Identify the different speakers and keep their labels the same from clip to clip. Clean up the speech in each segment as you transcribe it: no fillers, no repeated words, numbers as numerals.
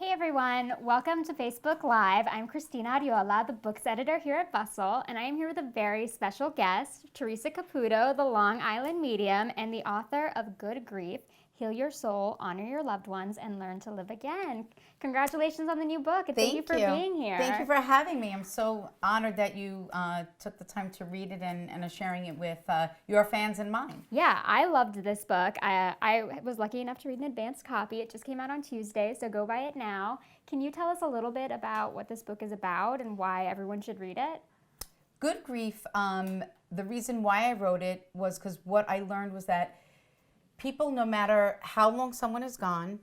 Speaker 1: Hey everyone, welcome to Facebook Live. I'm Christina Ariola, the books editor here at Bustle, and I am here with a very special guest, Theresa Caputo, the Long Island Medium, and the author of Good Grief, Heal Your Soul, Honor Your Loved Ones, and Learn to Live Again. Congratulations on the new book, and thank you for being here.
Speaker 2: Thank you for having me. I'm so honored that you took the time to read it and are sharing it with your fans and mine.
Speaker 1: Yeah, I loved this book. I was lucky enough to read an advanced copy. It just came out on Tuesday, so go buy it now. Can you tell us a little bit about what this book is about and why everyone should read it?
Speaker 2: Good Grief, the reason why I wrote it was because what I learned was that people, no matter how long someone is gone,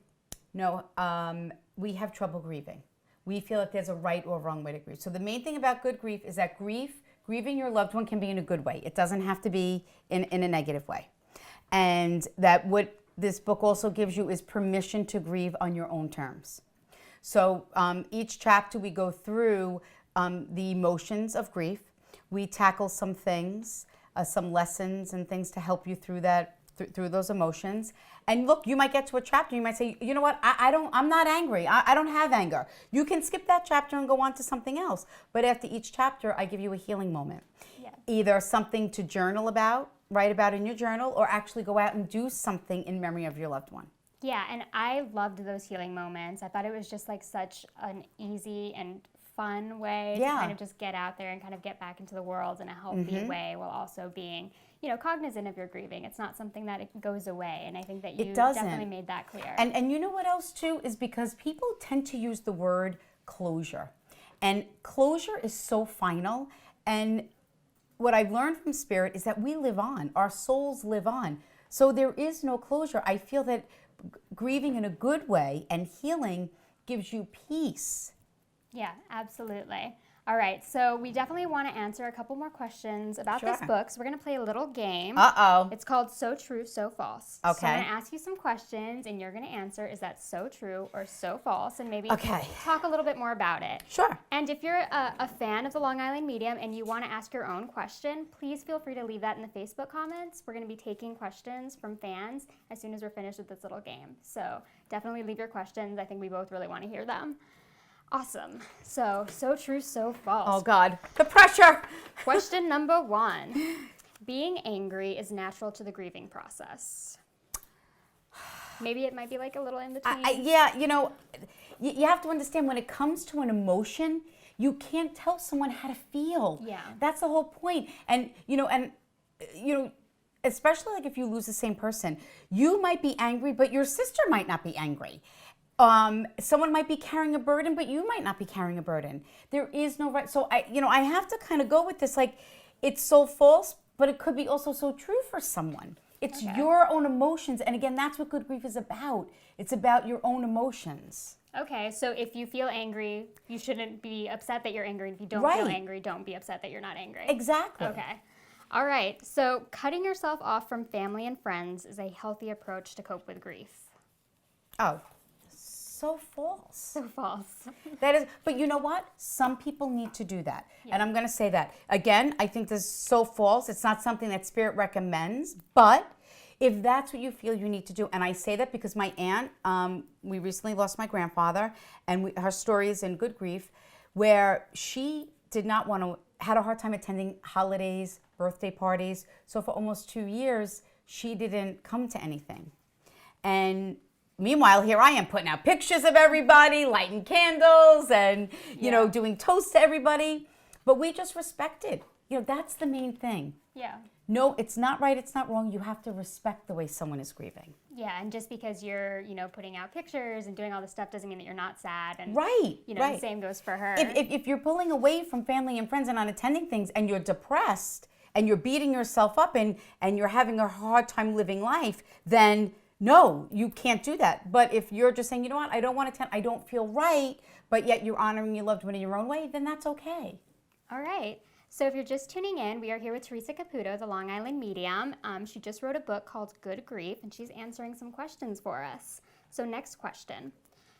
Speaker 2: we have trouble grieving. We feel like there's a right or wrong way to grieve. So the main thing about Good Grief is that grieving your loved one can be in a good way. It doesn't have to be in a negative way. And that what this book also gives you is permission to grieve on your own terms. So each chapter we go through the emotions of grief. We tackle some things, some lessons and things to help you through that, through those emotions. And look, you might get to a chapter, you might say, you know what, I'm not angry. I don't have anger. You can skip that chapter and go on to something else. But after each chapter, I give you a healing moment. Yeah. Either something to journal about, write about in your journal, or actually go out and do something in memory of your loved one.
Speaker 1: Yeah, and I loved those healing moments. I thought it was just like such an easy and fun way to kind of just get out there and kind of get back into the world in a healthy way while also being, cognizant of your grieving. It's not something that it goes away, and I think that you definitely made that clear.
Speaker 2: And you know what else too is because people tend to use the word closure, and closure is so final. And what I've learned from Spirit is that we live on, our souls live on. So there is no closure. I feel that grieving in a good way and healing gives you peace.
Speaker 1: Yeah, absolutely. All right, so we definitely want to answer a couple more questions about this book. So we're going to play a little game.
Speaker 2: Uh-oh.
Speaker 1: It's called So True, So False.
Speaker 2: Okay.
Speaker 1: So I'm going to ask you some questions, and you're going to answer, is that so true or so false? And maybe talk a little bit more about it.
Speaker 2: Sure.
Speaker 1: And if you're a fan of the Long Island Medium and you want to ask your own question, please feel free to leave that in the Facebook comments. We're going to be taking questions from fans as soon as we're finished with this little game. So definitely leave your questions. I think we both really want to hear them. Awesome. So true, so false.
Speaker 2: Oh, God. The pressure.
Speaker 1: Question number 1. Being angry is natural to the grieving process. Maybe it might be like a little in between.
Speaker 2: You have to understand when it comes to an emotion, you can't tell someone how to feel.
Speaker 1: Yeah.
Speaker 2: That's the whole point. And, especially like if you lose the same person, you might be angry, but your sister might not be angry. Someone might be carrying a burden, but you might not be carrying a burden. There is no right. So I have to kind of go with this, like, it's so false, but it could be also so true for someone. It's your own emotions. And again, that's what Good Grief is about. It's about your own emotions.
Speaker 1: Okay, so if you feel angry, you shouldn't be upset that you're angry. If you don't feel angry, don't be upset that you're not angry.
Speaker 2: Exactly.
Speaker 1: Okay. All right, so cutting yourself off from family and friends is a healthy approach to cope with grief.
Speaker 2: Oh. So false.
Speaker 1: So false.
Speaker 2: That is, but you know what? Some people need to do that. Yeah. And I'm going to say that. Again, I think this is so false. It's not something that Spirit recommends, but if that's what you feel you need to do, and I say that because my aunt, we recently lost my grandfather, and her story is in Good Grief, where she did not want to, had a hard time attending holidays, birthday parties. So for almost 2 years, she didn't come to anything. And meanwhile, here I am putting out pictures of everybody, lighting candles, and, doing toasts to everybody. But we just respected. That's the main thing.
Speaker 1: Yeah.
Speaker 2: No, it's not right, it's not wrong. You have to respect the way someone is grieving.
Speaker 1: Yeah, and just because you're, putting out pictures and doing all this stuff doesn't mean that you're not sad. And, the same goes for her.
Speaker 2: If you're pulling away from family and friends and not attending things and you're depressed and you're beating yourself up and you're having a hard time living life, then no, you can't do that. But if you're just saying, you know what, I don't want to attend, I don't feel right, but yet you're honoring your loved one in your own way, then that's okay.
Speaker 1: All right. So if you're just tuning in, we are here with Theresa Caputo, the Long Island Medium. She just wrote a book called Good Grief, and she's answering some questions for us. So next question.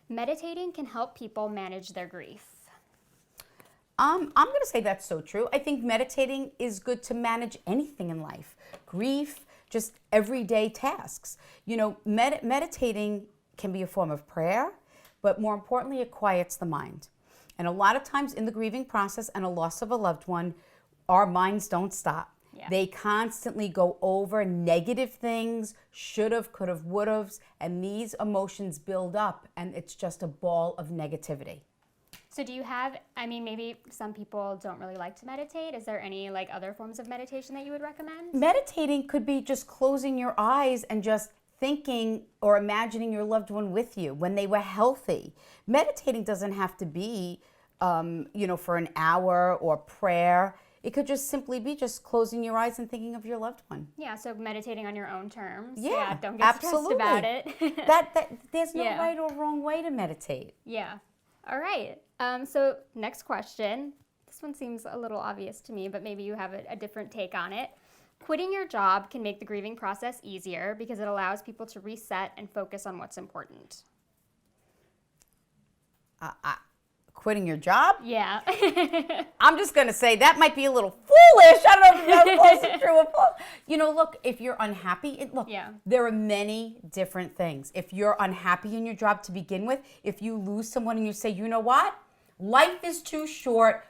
Speaker 1: Meditating can help people manage their grief.
Speaker 2: I'm going to say that's so true. I think meditating is good to manage anything in life. Grief, just everyday tasks. Meditating can be a form of prayer, but more importantly, it quiets the mind. And a lot of times in the grieving process and a loss of a loved one, our minds don't stop.
Speaker 1: Yeah.
Speaker 2: They constantly go over negative things, should have, could have, would have, and these emotions build up, and it's just a ball of negativity.
Speaker 1: So do you have, I mean, maybe some people don't really like to meditate. Is there any like other forms of meditation that you would recommend?
Speaker 2: Meditating could be just closing your eyes and just thinking or imagining your loved one with you when they were healthy. Meditating doesn't have to be, for an hour or prayer. It could just simply be just closing your eyes and thinking of your loved one.
Speaker 1: Yeah, so meditating on your own terms.
Speaker 2: Yeah,
Speaker 1: Don't get
Speaker 2: absolutely.
Speaker 1: stressed about it.
Speaker 2: that there's no
Speaker 1: Yeah.
Speaker 2: right or wrong way to meditate.
Speaker 1: Yeah. All right. So next question. This one seems a little obvious to me, but maybe you have a different take on it. Quitting your job can make the grieving process easier because it allows people to reset and focus on what's important.
Speaker 2: Quitting your job?
Speaker 1: Yeah.
Speaker 2: I'm just going to say that might be a little foolish. I don't know if that's close to true or false. Look, if you're unhappy,
Speaker 1: Yeah.
Speaker 2: there are many different things. If you're unhappy in your job to begin with, if you lose someone and you say, you know what? Life is too short.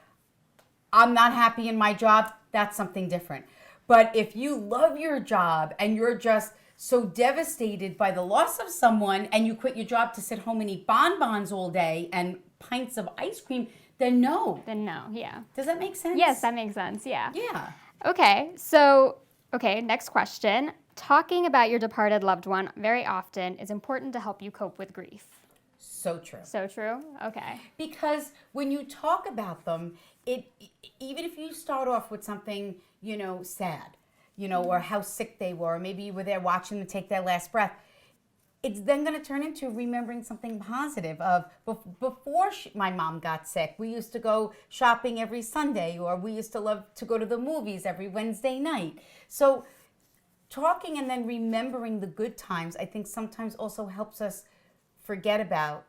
Speaker 2: I'm not happy in my job. That's something different. But if you love your job and you're just so devastated by the loss of someone and you quit your job to sit home and eat bonbons all day and pints of ice cream, then no.
Speaker 1: Then no, yeah.
Speaker 2: Does that make sense?
Speaker 1: Yes, that makes sense, yeah.
Speaker 2: Yeah.
Speaker 1: Okay, next question. Talking about your departed loved one very often is important to help you cope with grief.
Speaker 2: So true.
Speaker 1: So true? Okay.
Speaker 2: Because when you talk about them, even if you start off with something, sad, or how sick they were, or maybe you were there watching them take their last breath, it's then going to turn into remembering something positive of before my mom got sick, we used to go shopping every Sunday, or we used to love to go to the movies every Wednesday night. So talking and then remembering the good times, I think sometimes also helps us forget about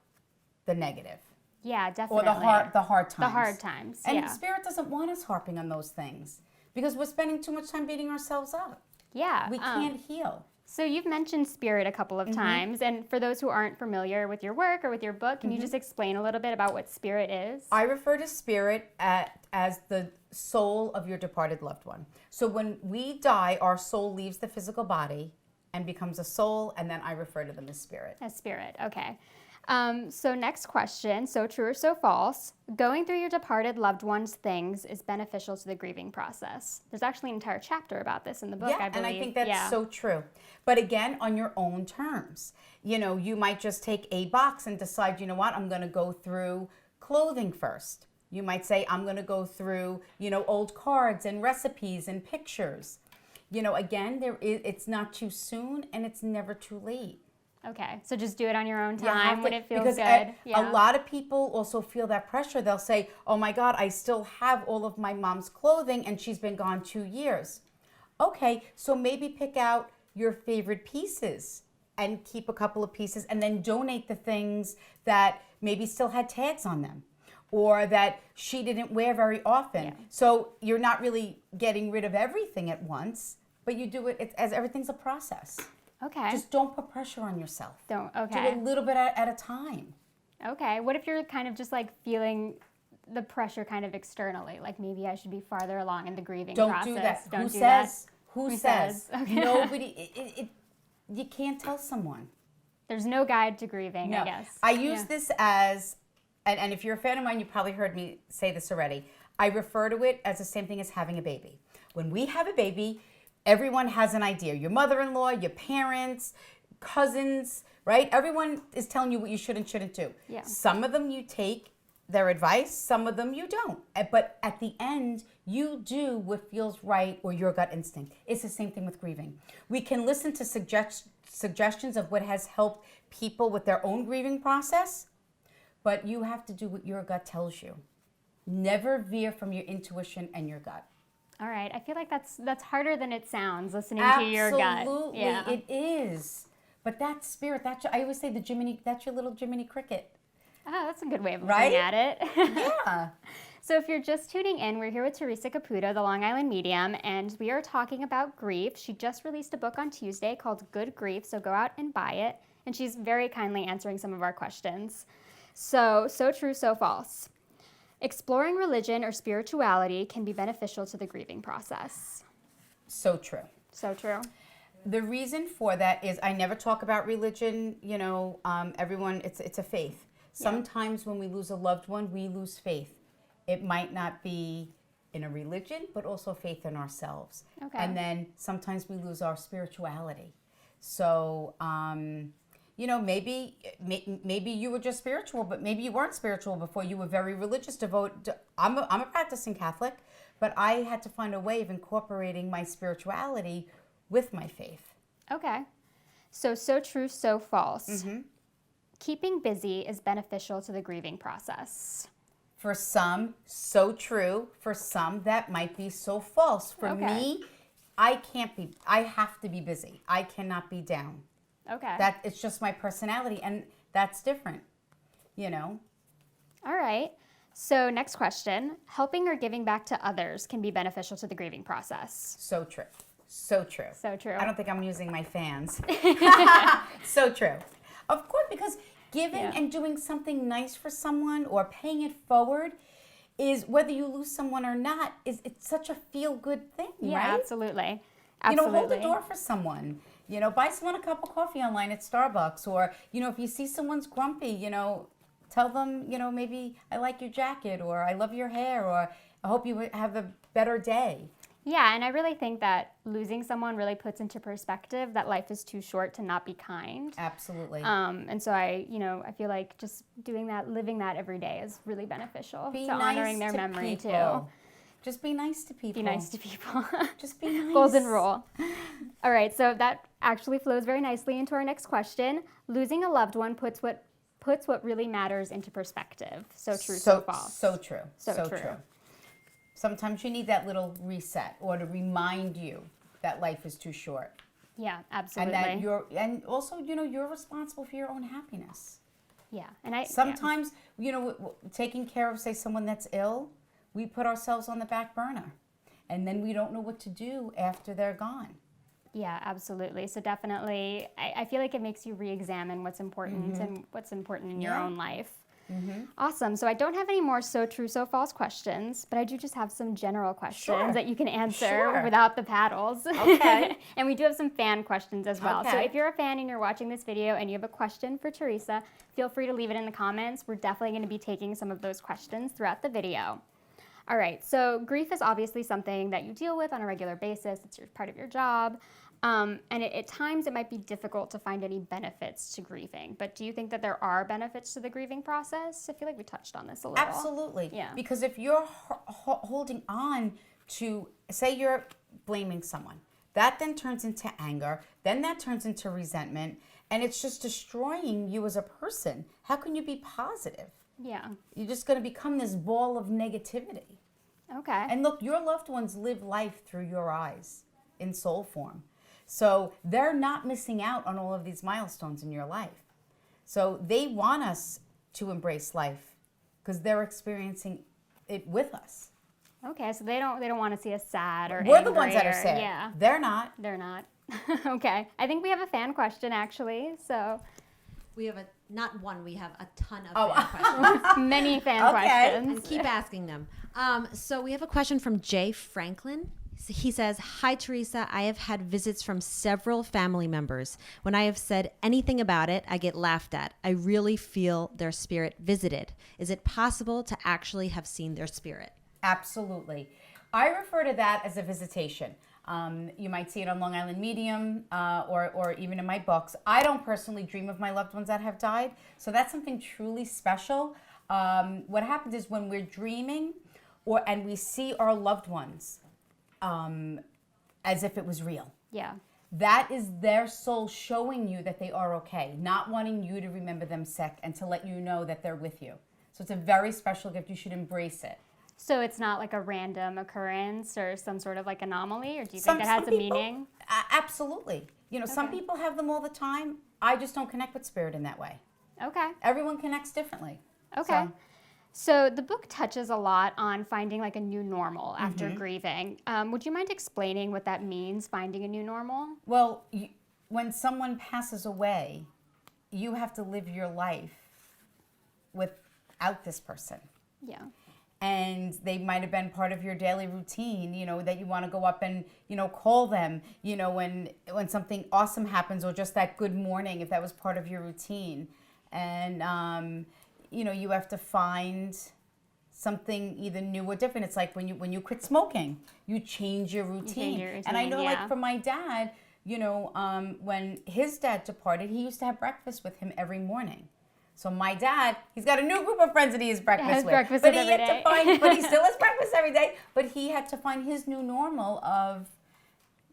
Speaker 2: the negative.
Speaker 1: Yeah, definitely.
Speaker 2: Or the hard times.
Speaker 1: The hard times,
Speaker 2: And
Speaker 1: yeah.
Speaker 2: Spirit doesn't want us harping on those things because we're spending too much time beating ourselves up.
Speaker 1: Yeah.
Speaker 2: We can't heal.
Speaker 1: So you've mentioned spirit a couple of times, and for those who aren't familiar with your work or with your book, can you just explain a little bit about what spirit is?
Speaker 2: I refer to spirit as the soul of your departed loved one. So when we die, our soul leaves the physical body and becomes a soul, and then I refer to them as spirit.
Speaker 1: As spirit, okay. So next question, so true or so false, going through your departed loved one's things is beneficial to the grieving process. There's actually an entire chapter about this in the book, I believe.
Speaker 2: And I think that's so true. But again, on your own terms. You might just take a box and decide, you know what, I'm going to go through clothing first. You might say, I'm going to go through, old cards and recipes and pictures. Again, it's not too soon and it's never too late.
Speaker 1: Okay, so just do it on your own time when it feels
Speaker 2: because
Speaker 1: good.
Speaker 2: A lot of people also feel that pressure. They'll say, oh my God, I still have all of my mom's clothing and she's been gone 2 years. Okay, so maybe pick out your favorite pieces and keep a couple of pieces and then donate the things that maybe still had tags on them or that she didn't wear very often.
Speaker 1: Yeah.
Speaker 2: So you're not really getting rid of everything at once, but you do it as everything's a process.
Speaker 1: Okay.
Speaker 2: Just don't put pressure on yourself.
Speaker 1: Okay.
Speaker 2: Do a little bit at a time.
Speaker 1: Okay. What if you're kind of just like feeling the pressure kind of externally? Like maybe I should be farther along in the grieving process.
Speaker 2: Don't do that.
Speaker 1: Don't
Speaker 2: Who
Speaker 1: do
Speaker 2: says?
Speaker 1: that.
Speaker 2: Who says?
Speaker 1: Okay.
Speaker 2: Nobody. You can't tell someone.
Speaker 1: There's no guide to grieving, I guess.
Speaker 2: I use this as, and if you're a fan of mine, you probably heard me say this already. I refer to it as the same thing as having a baby. When we have a baby, everyone has an idea. Your mother-in-law, your parents, cousins, right? Everyone is telling you what you should and shouldn't do.
Speaker 1: Yeah.
Speaker 2: Some of them you take their advice, some of them you don't. But at the end, you do what feels right or your gut instinct. It's the same thing with grieving. We can listen to suggestions of what has helped people with their own grieving process, but you have to do what your gut tells you. Never veer from your intuition and your gut.
Speaker 1: All right. I feel like that's harder than it sounds, listening
Speaker 2: Absolutely,
Speaker 1: to your gut.
Speaker 2: Absolutely, it is. But that's spirit. I always say that's your little Jiminy Cricket.
Speaker 1: Oh, that's a good way of looking at it.
Speaker 2: Yeah.
Speaker 1: So if you're just tuning in, we're here with Theresa Caputo, the Long Island Medium, and we are talking about grief. She just released a book on Tuesday called Good Grief, so go out and buy it. And she's very kindly answering some of our questions. So true, so false. Exploring religion or spirituality can be beneficial to the grieving process.
Speaker 2: So true.
Speaker 1: So true.
Speaker 2: The reason for that is I never talk about religion. Everyone, it's a faith. Sometimes when we lose a loved one, we lose faith. It might not be in a religion, but also faith in ourselves.
Speaker 1: Okay.
Speaker 2: And then sometimes we lose our spirituality. So, maybe you were just spiritual, but maybe you weren't spiritual before. You were very religious, I'm a practicing Catholic, but I had to find a way of incorporating my spirituality with my faith.
Speaker 1: Okay. So true, so false. Keeping busy is beneficial to the grieving process.
Speaker 2: For some, so true. For some, that might be so false. For me, I have to be busy. I cannot be down.
Speaker 1: Okay.
Speaker 2: It's just my personality, and that's different,
Speaker 1: All right. So next question. Helping or giving back to others can be beneficial to the grieving process.
Speaker 2: So true. So true.
Speaker 1: So true.
Speaker 2: I don't think I'm using my fans. So true. Of course, because giving and doing something nice for someone or paying it forward is, whether you lose someone or not, it's such a feel-good thing, right?
Speaker 1: Absolutely.
Speaker 2: Hold the door for someone. Buy someone a cup of coffee online at Starbucks. Or, if you see someone's grumpy, tell them, maybe I like your jacket, or I love your hair, or I hope you have a better day.
Speaker 1: Yeah, and I really think that losing someone really puts into perspective that life is too short to not be kind.
Speaker 2: Absolutely.
Speaker 1: And so I feel like just doing that, living that every day is really beneficial.
Speaker 2: Be
Speaker 1: so
Speaker 2: nice
Speaker 1: honoring their
Speaker 2: to
Speaker 1: memory
Speaker 2: people.
Speaker 1: too.
Speaker 2: Just be nice to people.
Speaker 1: Be nice to people.
Speaker 2: Just be nice.
Speaker 1: Golden rule. All right, so that actually flows very nicely into our next question. Losing a loved one puts what really matters into perspective. So true, so false.
Speaker 2: So true.
Speaker 1: So true.
Speaker 2: Sometimes you need that little reset, or to remind you that life is too short.
Speaker 1: Yeah, absolutely.
Speaker 2: And also, you're responsible for your own happiness.
Speaker 1: Yeah, and
Speaker 2: sometimes, taking care of, say, someone that's ill, we put ourselves on the back burner, and then we don't know what to do after they're gone.
Speaker 1: Yeah, absolutely. So definitely, I feel like it makes you re-examine what's important and what's important in your own life. Awesome. So I don't have any more so true, so false questions, but I do just have some general questions that you can answer without the paddles.
Speaker 2: Okay.
Speaker 1: And we do have some fan questions as well.
Speaker 2: Okay.
Speaker 1: So if you're a fan and you're watching this video and you have a question for Theresa, feel free to leave it in the comments. We're definitely going to be taking some of those questions throughout the video. All right, so grief is obviously something that you deal with on a regular basis. It's part of your job. And at times it might be difficult to find any benefits to grieving. But do you think that there are benefits to the grieving process? I feel like we touched on this a little.
Speaker 2: Absolutely.
Speaker 1: Yeah.
Speaker 2: Because if you're holding on to, say you're blaming someone, that then turns into anger, then that turns into resentment, and it's just destroying you as a person. How can you be positive?
Speaker 1: Yeah.
Speaker 2: You're just going to become this ball of negativity.
Speaker 1: Okay.
Speaker 2: And look, your loved ones live life through your eyes in soul form. So they're not missing out on all of these milestones in your life. So they want us to embrace life because they're experiencing it with us.
Speaker 1: Okay, so they don't want to see us sad or
Speaker 2: We're
Speaker 1: angry
Speaker 2: the ones that are sad.
Speaker 1: Yeah.
Speaker 2: They're not.
Speaker 1: They're not. Okay. I think we have a fan question actually. So
Speaker 3: we have not one, we have a ton of fan questions.
Speaker 1: Many fan questions.
Speaker 3: And keep asking them. So we have a question from Jay Franklin. He says, "Hi, Theresa. I have had visits from several family members. When I have said anything about it, I get laughed at. I really feel their spirit visited. Is it possible to actually have seen their spirit?"
Speaker 2: Absolutely. I refer to that as a visitation. You might see it on Long Island Medium or even in my books. I don't personally dream of my loved ones that have died, so that's something truly special. What happens is when we're dreaming and we see our loved ones as if it was real.
Speaker 1: Yeah.
Speaker 2: That is their soul showing you that they are okay, not wanting you to remember them sick and to let you know that they're with you. So it's a very special gift. You should embrace it.
Speaker 1: So it's not like a random occurrence or some sort of like anomaly, or do you think it has a meaning?
Speaker 2: Absolutely. Some people have them all the time. I just don't connect with spirit in that way.
Speaker 1: Okay.
Speaker 2: Everyone connects differently.
Speaker 1: Okay. So the book touches a lot on finding like a new normal after grieving. Would you mind explaining what that means, finding a new normal?
Speaker 2: Well, when someone passes away, you have to live your life without this person.
Speaker 1: Yeah.
Speaker 2: And they might have been part of your daily routine, you know, that you want to go up and, you know, call them, you know, when something awesome happens, or just that good morning, if that was part of your routine. And, you know, you have to find something either new or different. It's like when you quit smoking, you change your routine. And I know, like, for my dad, you know, when his dad departed, he used to have breakfast with him every morning. So my dad, he's got a new group of friends that he has breakfast with. But he had to find, but he still has breakfast every day. But he had to find his new normal of,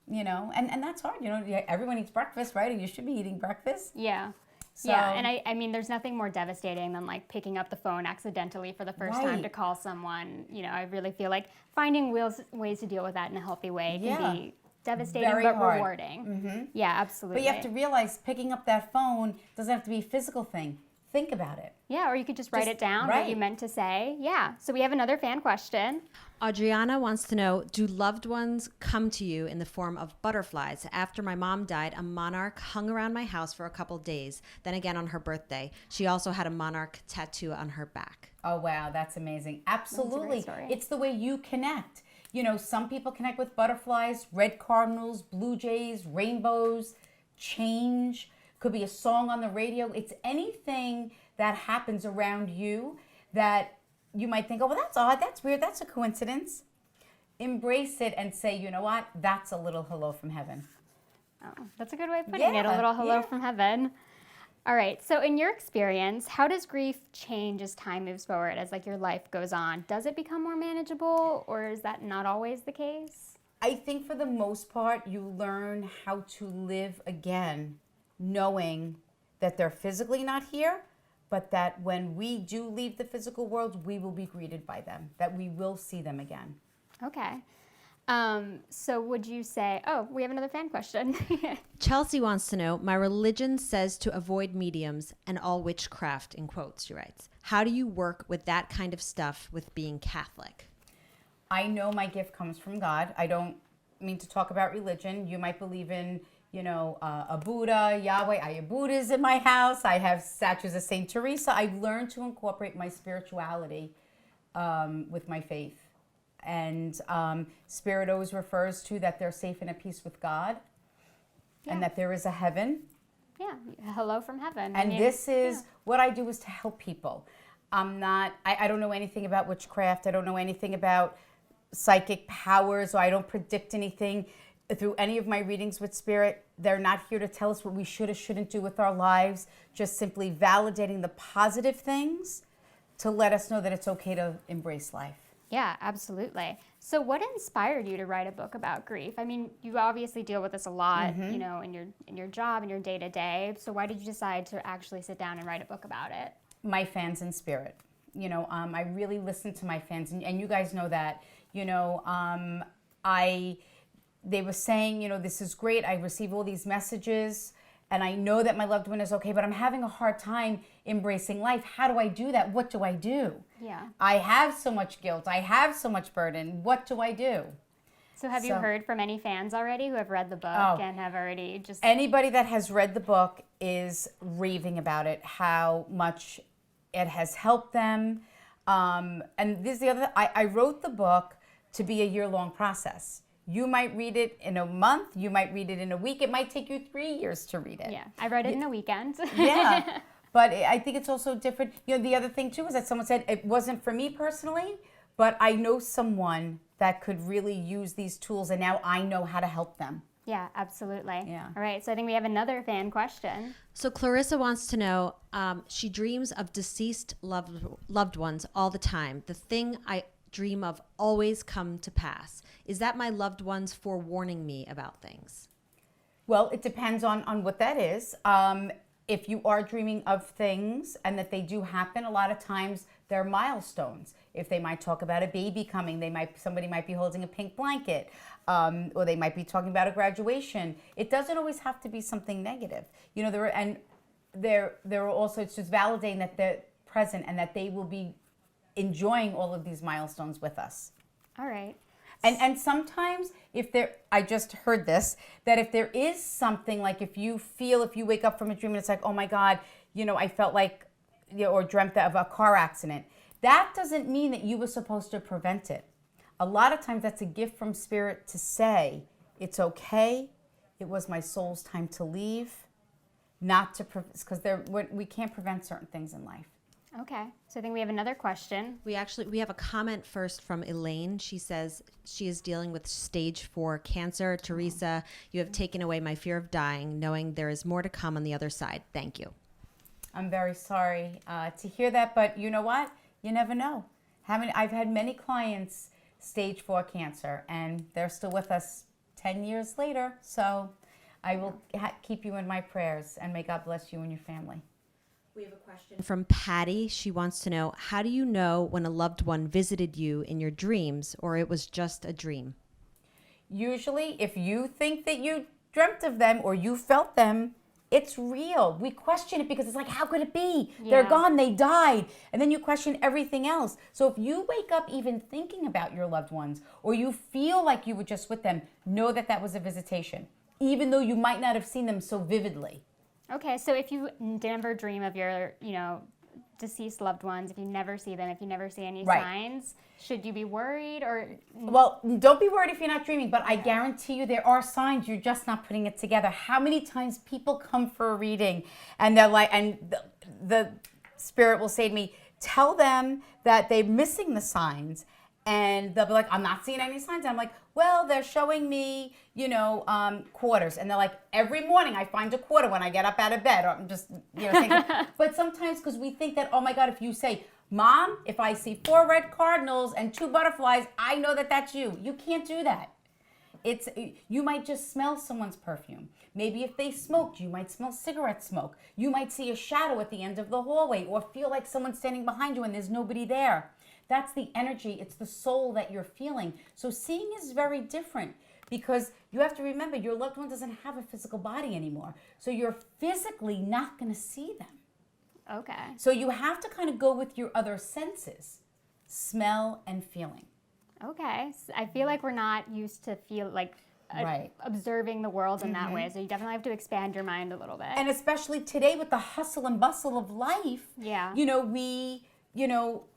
Speaker 2: you know, and that's hard. You know, everyone eats breakfast, right? And you should be eating breakfast.
Speaker 1: Yeah.
Speaker 2: So,
Speaker 1: yeah, and I mean, there's nothing more devastating than like picking up the phone accidentally for the first time to call someone. You know, I really feel like finding ways to deal with that in a healthy way can be devastating but rewarding. Mm-hmm. Yeah, absolutely.
Speaker 2: But you have to realize picking up that phone doesn't have to be a physical thing. Think about it.
Speaker 1: Yeah, or you could just write it down, what you meant to say. Yeah. So we have another fan question.
Speaker 3: Adriana wants to know, do loved ones come to you in the form of butterflies? After my mom died, a monarch hung around my house for a couple days, then again on her birthday. She also had a monarch tattoo on her back.
Speaker 2: Oh, wow. That's amazing. Absolutely.
Speaker 1: That's a great story.
Speaker 2: It's the way you connect. You know, some people connect with butterflies, red cardinals, blue jays, rainbows, change. Could be a song on the radio. It's anything that happens around you that you might think, oh, well, that's odd, that's weird, that's a coincidence. Embrace it and say, you know what, that's a little hello from heaven.
Speaker 1: Oh, that's a good way of putting it, a little hello from heaven. All right, so in your experience, how does grief change as time moves forward, as like your life goes on? Does it become more manageable, or is that not always the case?
Speaker 2: I think for the most part, you learn how to live again, knowing that they're physically not here, but that when we do leave the physical world, we will be greeted by them, that we will see them again.
Speaker 1: Okay. So would you say, oh, we have another fan question.
Speaker 3: Chelsea wants to know, my religion says to avoid mediums and all witchcraft, in quotes, she writes. How do you work with that kind of stuff with being Catholic?
Speaker 2: I know my gift comes from God. I don't mean to talk about religion. You might believe in, you know, a Buddha, Yahweh. I have Buddhas in my house. I have statues of Saint Teresa. I've learned to incorporate my spirituality with my faith. And spirit always refers to that they're safe and at peace with God, and that there is a heaven.
Speaker 1: Yeah, hello from heaven.
Speaker 2: And this is what I do, is to help people. I don't know anything about witchcraft. I don't know anything about psychic powers, or I don't predict anything. Through any of my readings with spirit, they're not here to tell us what we should or shouldn't do with our lives, just simply validating the positive things to let us know that it's okay to embrace life.
Speaker 1: Yeah, absolutely. So what inspired you to write a book about grief? I mean, you obviously deal with this a lot, you know, in your job, in your day-to-day. So why did you decide to actually sit down and write a book about it?
Speaker 2: My fans in spirit. You know, I really listen to my fans, and you guys know that. You know, they were saying, you know, this is great. I receive all these messages, and I know that my loved one is okay, but I'm having a hard time embracing life. How do I do that? What do I do?
Speaker 1: Yeah.
Speaker 2: I have so much guilt. I have so much burden. What do I do?
Speaker 1: So have you heard from any fans already who have read the book and have already just...
Speaker 2: Anybody that has read the book is raving about it, how much it has helped them. And this is the other, I wrote the book to be a year-long process. You might read it in a month. You might read it in a week. It might take you 3 years to read it.
Speaker 1: Yeah, I read it in a weekend.
Speaker 2: Yeah, but I think it's also different. You know, the other thing too is that someone said it wasn't for me personally, but I know someone that could really use these tools, and now I know how to help them.
Speaker 1: Yeah, absolutely.
Speaker 2: Yeah.
Speaker 1: All right, so I think we have another fan question.
Speaker 3: So Clarissa wants to know, she dreams of deceased loved ones all the time. The thing I dream of always come to pass. Is that my loved ones forewarning me about things?
Speaker 2: Well, it depends on what that is. If you are dreaming of things and that they do happen, a lot of times they're milestones. If they might talk about a baby coming, somebody might be holding a pink blanket, or they might be talking about a graduation. It doesn't always have to be something negative. You know, there are also, it's just validating that they're present and that they will be enjoying all of these milestones with us.
Speaker 1: All right.
Speaker 2: And sometimes I just heard this, that if there is something, like if you wake up from a dream and it's like, oh my God, you know, I felt like or dreamt of a car accident, that doesn't mean that you were supposed to prevent it. A lot of times that's a gift from Spirit to say, it's okay, it was my soul's time to leave, not to, because we can't prevent certain things in life.
Speaker 1: Okay, so I think we have another question.
Speaker 3: We have a comment first from Elaine. She says she is dealing with stage 4 cancer. Theresa, you have taken away my fear of dying, knowing there is more to come on the other side. Thank you.
Speaker 2: I'm very sorry to hear that, but you know what? You never know. I've had many clients stage 4 cancer, and they're still with us 10 years later. So I will keep you in my prayers, and may God bless you and your family.
Speaker 3: We have a question from Patty. She wants to know, how do you know when a loved one visited you in your dreams or it was just a dream?
Speaker 2: Usually, if you think that you dreamt of them or you felt them, it's real. We question it because it's like, how could it be?
Speaker 1: Yeah.
Speaker 2: They're gone, they died. And then you question everything else. So if you wake up even thinking about your loved ones or you feel like you were just with them, know that that was a visitation, even though you might not have seen them so vividly.
Speaker 1: Okay, so if you never dream of your, deceased loved ones, if you never see them, if you never see any signs, should you be worried or?
Speaker 2: Well, don't be worried if you're not dreaming, but I guarantee you there are signs, you're just not putting it together. How many times people come for a reading and they're like, and the Spirit will say to me, tell them that they're missing the signs. And they'll be like, I'm not seeing any signs. I'm like, well, they're showing me, quarters. And they're like, every morning I find a quarter when I get up out of bed. Or I'm just, thinking. But sometimes because we think that, oh my God, if you say, Mom, if I see 4 red cardinals and 2 butterflies, I know that that's you. You can't do that. You might just smell someone's perfume. Maybe if they smoked, you might smell cigarette smoke. You might see a shadow at the end of the hallway or feel like someone's standing behind you and there's nobody there. That's the energy. It's the soul that you're feeling. So seeing is very different because you have to remember your loved one doesn't have a physical body anymore. So you're physically not going to see them.
Speaker 1: Okay.
Speaker 2: So you have to kind of go with your other senses, smell and feeling.
Speaker 1: Okay. So I feel like we're not used to observing the world in that way. So you definitely have to expand your mind a little bit.
Speaker 2: And especially today with the hustle and bustle of life, we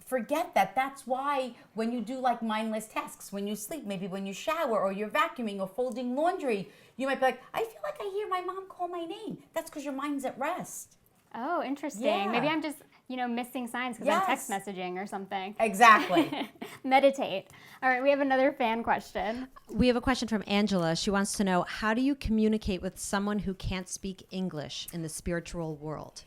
Speaker 2: forget that. That's why when you do like mindless tasks, when you sleep, maybe when you shower or you're vacuuming or folding laundry, you might be like, I feel like I hear my mom call my name. That's because your mind's at rest.
Speaker 1: Oh, interesting.
Speaker 2: Yeah.
Speaker 1: Maybe I'm just, missing signs because I'm text messaging or something.
Speaker 2: Exactly.
Speaker 1: Meditate. All right, we have another fan question.
Speaker 3: We have a question from Angela. She wants to know, how do you communicate with someone who can't speak English in the spiritual world?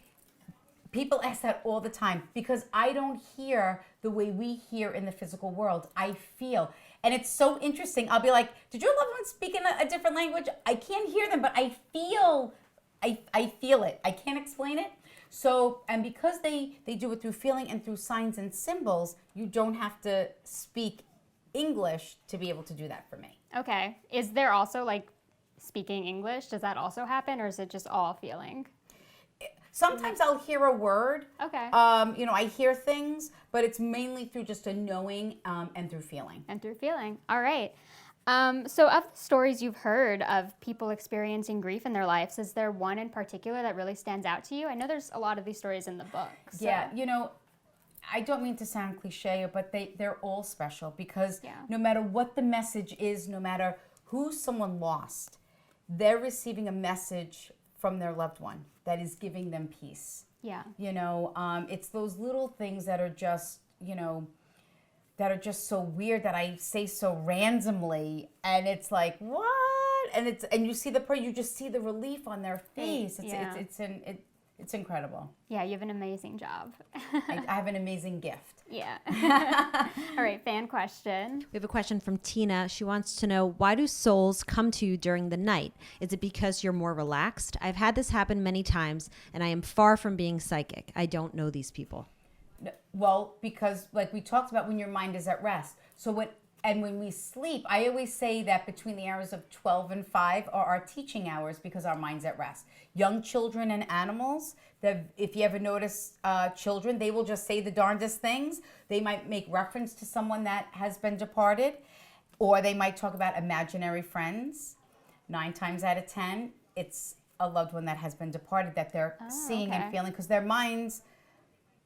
Speaker 2: People ask that all the time because I don't hear the way we hear in the physical world. I feel. And it's so interesting. I'll be like, did your loved one speak in a different language? I can't hear them, but I feel it. I can't explain it. So, and because they do it through feeling and through signs and symbols, you don't have to speak English to be able to do that for me.
Speaker 1: Okay. Is there also speaking English? Does that also happen or is it just all feeling?
Speaker 2: Sometimes I'll hear a word.
Speaker 1: Okay.
Speaker 2: I hear things, but it's mainly through just a knowing and through feeling.
Speaker 1: And through feeling. All right. So of the stories you've heard of people experiencing grief in their lives, is there one in particular that really stands out to you? I know there's a lot of these stories in the book. So.
Speaker 2: Yeah, I don't mean to sound cliche, but they're all special because no matter what the message is, no matter who someone lost, they're receiving a message from their loved one that is giving them peace.
Speaker 1: Yeah.
Speaker 2: It's those little things that are just, that are just so weird that I say so randomly, and it's like, what? And you see you just see the relief on their face. It's incredible.
Speaker 1: Yeah, you have an amazing job.
Speaker 2: I have an amazing gift.
Speaker 1: Yeah. All right, fan question.
Speaker 3: We have a question from Tina. She wants to know, why do souls come to you during the night? Is it because you're more relaxed? I've had this happen many times, and I am far from being psychic. I don't know these people.
Speaker 2: Well, because like we talked about, when your mind is at rest. So when we sleep, I always say that between the hours of 12 and 5 are our teaching hours because our mind's at rest. Young children and animals, if you ever notice children, they will just say the darndest things. They might make reference to someone that has been departed, or they might talk about imaginary friends. 9 times out of 10, it's a loved one that has been departed that they're seeing and feeling because their minds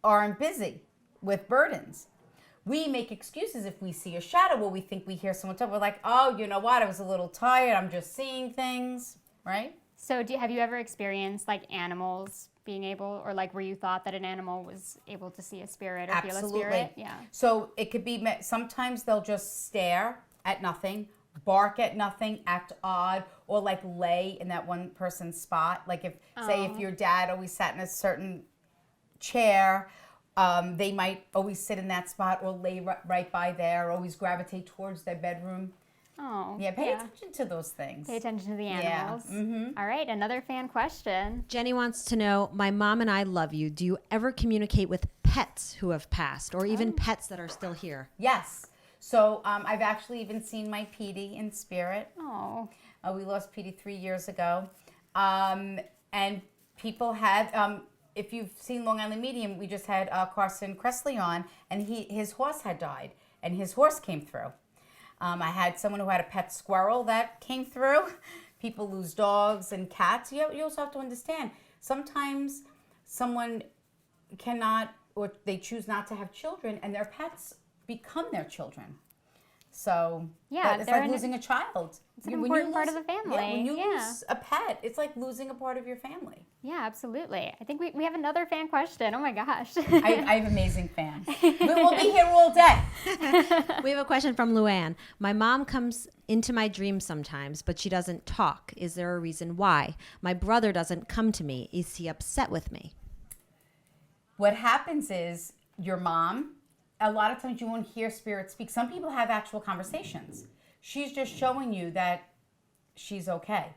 Speaker 2: aren't busy with burdens. We make excuses if we see a shadow or we think we hear someone talk. We're like, oh, you know what? I was a little tired. I'm just seeing things, right?
Speaker 1: So have you ever experienced like animals being able, or like where you thought that an animal was able to see a spirit or feel a spirit? Yeah.
Speaker 2: So it could be, sometimes they'll just stare at nothing, bark at nothing, act odd, or like lay in that one person's spot. Like say if your dad always sat in a certain chair, they might always sit in that spot or lay right by there, or always gravitate towards their bedroom.
Speaker 1: Oh.
Speaker 2: Yeah, pay attention to those things.
Speaker 1: Pay attention to the animals.
Speaker 2: Yeah. Mm-hmm.
Speaker 1: All right, another fan question.
Speaker 3: Jenny wants to know, my mom and I love you. Do you ever communicate with pets who have passed, or even pets that are still here?
Speaker 2: Yes. So I've actually even seen my Petey in spirit.
Speaker 1: Oh.
Speaker 2: We lost Petey 3 years ago. And people have, if you've seen Long Island Medium, we just had Carson Kressley on, and his horse had died, and his horse came through. I had someone who had a pet squirrel that came through. People lose dogs and cats. You also have to understand, sometimes someone cannot, or they choose not to have children, and their pets become their children. So
Speaker 1: yeah,
Speaker 2: it's like losing a child.
Speaker 1: It's an important part of the family.
Speaker 2: Yeah, when you lose a pet, it's like losing a part of your family.
Speaker 1: Yeah, absolutely. I think we have another fan question. Oh my gosh.
Speaker 2: I have amazing fans. We'll be here all day.
Speaker 3: We have a question from Luann. My mom comes into my dreams sometimes, but she doesn't talk. Is there a reason why? My brother doesn't come to me. Is he upset with me?
Speaker 2: What happens is your mom, a lot of times you won't hear spirit speak. Some people have actual conversations. She's just showing you that she's okay.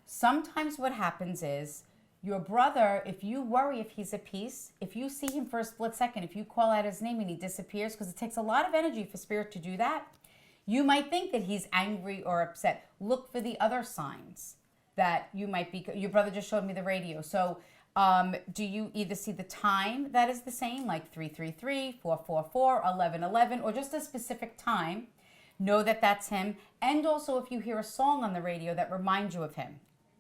Speaker 2: Sometimes what happens is your brother, if you worry if he's at peace, if you see him for a split second, if you call out his name and he disappears, because it takes a lot of energy for spirit to do that, you might think that he's angry or upset. Look for the other signs that you might be. Your brother just showed me the radio. So do you either see the time that is the same, like 333, 444, 1111, or just a specific time? Know that that's him. And also if you hear a song on the radio that reminds you of him,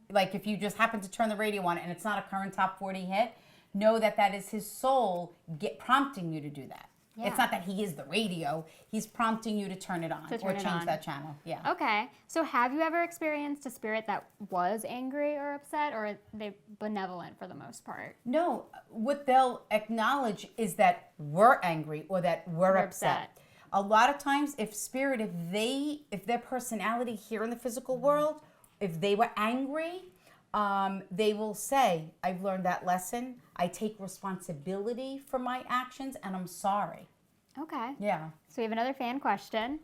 Speaker 2: like if you just happen to turn the radio on and it's not a current top 40 hit, know that that is his soul prompting you to do that. Yeah. It's not that he is the radio. He's prompting you to turn it on or change that channel. Yeah.
Speaker 1: Okay. So have you ever experienced a spirit that was angry or upset, or are they benevolent for the most part?
Speaker 2: No. What they'll acknowledge is that we're angry or that we're upset. A lot of times, if their personality here in the physical world, if they were angry, they will say, I've learned that lesson. I take responsibility for my actions, and I'm sorry.
Speaker 1: Okay.
Speaker 2: Yeah.
Speaker 1: So we have another fan question.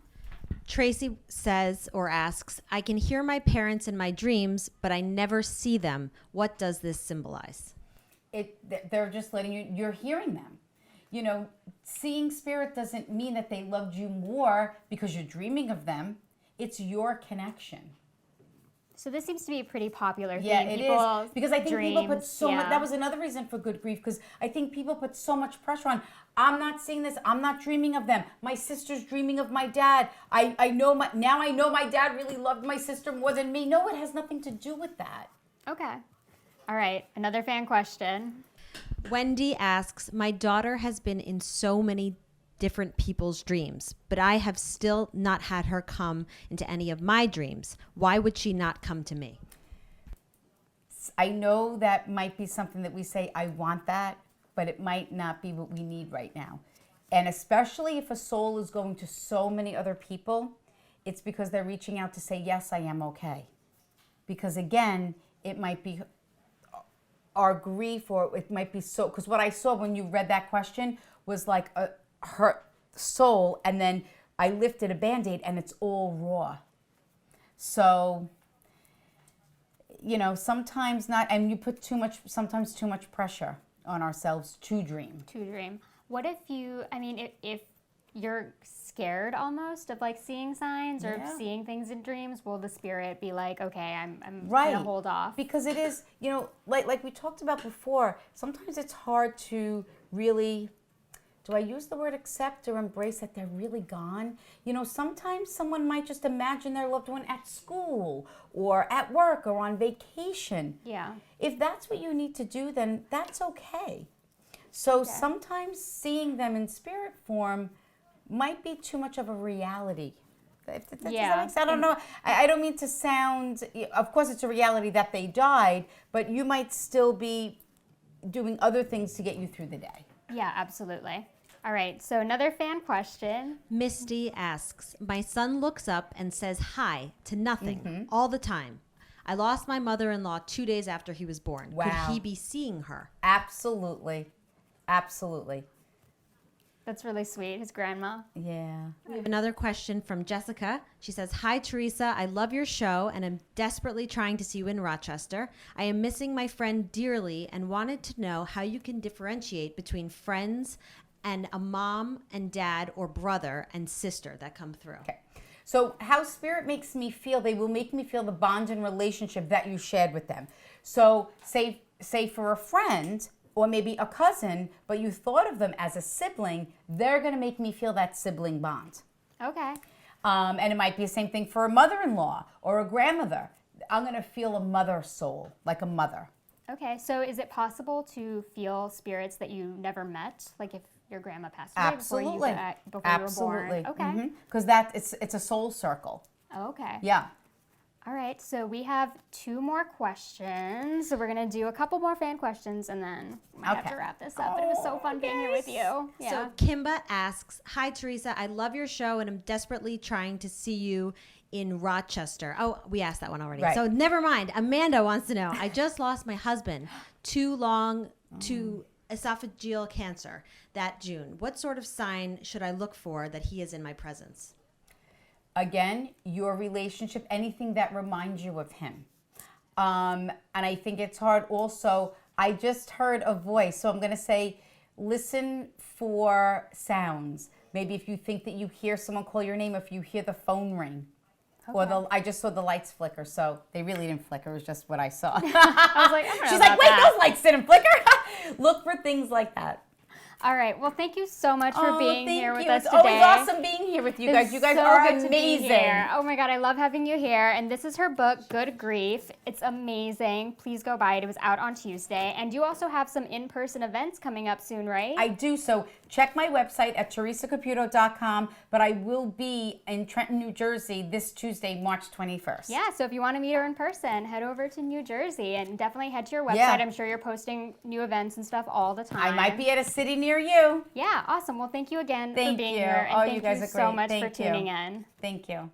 Speaker 3: Tracy says or asks, I can hear my parents in my dreams, but I never see them. What does this symbolize?
Speaker 2: They're just letting you're hearing them. You know, seeing spirit doesn't mean that they loved you more because you're dreaming of them. It's your connection.
Speaker 1: So this seems to be a pretty popular thing.
Speaker 2: Yeah, it is. Because I think people put so much, that was
Speaker 1: much.
Speaker 2: another reason for good grief, because I think people put so much pressure on, I'm not seeing this, I'm not dreaming of them. My sister's dreaming of my dad. I know my dad really loved my sister more than me. No, it has nothing to do with that.
Speaker 1: Okay. All right, another fan question.
Speaker 3: Wendy asks, my daughter has been in so many different people's dreams, but I have still not had her come into any of my dreams. Why would she not come to me?
Speaker 2: I know that might be something that we say, I want that, but it might not be what we need right now. And especially if a soul is going to so many other people, it's because they're reaching out to say, yes, I am okay. Because again, it might be our grief, or it might be so, because what I saw when you read that question was like her soul, and then I lifted a Band-Aid and it's all raw. So, you know, sometimes not, and you put sometimes too much pressure on ourselves to dream.
Speaker 1: What if if you're scared almost of like seeing signs or seeing things in dreams, will the spirit be like, okay, I'm
Speaker 2: right.
Speaker 1: gonna hold off?
Speaker 2: Because it is, you know, like we talked about before, sometimes it's hard to really, do I use the word accept or embrace that they're really gone? You know, sometimes someone might just imagine their loved one at school or at work or on vacation.
Speaker 1: Yeah.
Speaker 2: If that's what you need to do, then that's okay. So sometimes seeing them in spirit form might be too much of a reality. Does that make sense? I don't know. I don't mean to sound, of course it's a reality that they died, but you might still be doing other things to get you through the day.
Speaker 1: Yeah, absolutely. All right, so another fan question.
Speaker 3: Misty asks, my son looks up and says hi to nothing all the time. I lost my mother-in-law 2 days after he was born.
Speaker 2: Wow.
Speaker 3: Could he be seeing her?
Speaker 2: Absolutely. Absolutely.
Speaker 1: That's really sweet, his grandma.
Speaker 2: Yeah.
Speaker 3: We have another question from Jessica. She says, hi, Theresa. I love your show and am desperately trying to see you in Rochester. I am missing my friend dearly and wanted to know how you can differentiate between friends and a mom and dad or brother and sister that come through.
Speaker 2: Okay. So how spirit makes me feel, they will make me feel the bond and relationship that you shared with them. So say for a friend or maybe a cousin, but you thought of them as a sibling, they're going to make me feel that sibling bond.
Speaker 1: Okay.
Speaker 2: And it might be the same thing for a mother-in-law or a grandmother. I'm going to feel a mother soul, like a mother.
Speaker 1: Okay, so is it possible to feel spirits that you never met? Like if your grandma passed away
Speaker 2: Absolutely.
Speaker 1: before you were born? Okay.
Speaker 2: Because it's a soul circle.
Speaker 1: Okay.
Speaker 2: Yeah.
Speaker 1: All right, so we have 2 more questions. So we're going to do a couple more fan questions and then we might have to wrap this up. But it was so fun being here with you. Yeah.
Speaker 3: So Kimba asks, hi, Theresa. I love your show and I'm desperately trying to see you in Rochester. Oh, we asked that one already.
Speaker 2: Right.
Speaker 3: So never mind. Amanda wants to know, I just lost my husband to esophageal cancer that June. What sort of sign should I look for that he is in my presence?
Speaker 2: Again, your relationship, anything that reminds you of him. And I think it's hard also. I just heard a voice, so I'm going to say listen for sounds. Maybe if you think that you hear someone call your name, if you hear the phone ring. Okay. Or I just saw the lights flicker, so they really didn't flicker. It was just what I saw.
Speaker 1: I was like, I don't know
Speaker 2: She's
Speaker 1: about
Speaker 2: like, wait,
Speaker 1: that.
Speaker 2: those lights didn't flicker. Look for things like that.
Speaker 1: All right, well, thank you so much for being here with us
Speaker 2: It's
Speaker 1: today.
Speaker 2: always awesome being here with you guys.
Speaker 1: It's
Speaker 2: You guys
Speaker 1: so
Speaker 2: are
Speaker 1: good to be
Speaker 2: amazing.
Speaker 1: here. Oh my God, I love having you here. And this is her book, Good Grief. It's amazing. Please go buy it. It was out on Tuesday. And you also have some in-person events coming up soon, right?
Speaker 2: I do. So check my website at teresacaputo.com. But I will be in Trenton, New Jersey this Tuesday, March 21st.
Speaker 1: Yeah, so if you want to meet her in person, head over to New Jersey and definitely head to your website.
Speaker 2: Yeah.
Speaker 1: I'm sure you're posting new events and stuff all the time.
Speaker 2: I might be at a city near you.
Speaker 1: Yeah, awesome. Well, thank you again for
Speaker 2: Thank
Speaker 1: being
Speaker 2: you.
Speaker 1: here. And
Speaker 2: Oh,
Speaker 1: thank
Speaker 2: you guys are
Speaker 1: so
Speaker 2: great.
Speaker 1: much
Speaker 2: Thank
Speaker 1: for
Speaker 2: you.
Speaker 1: tuning in.
Speaker 2: Thank you.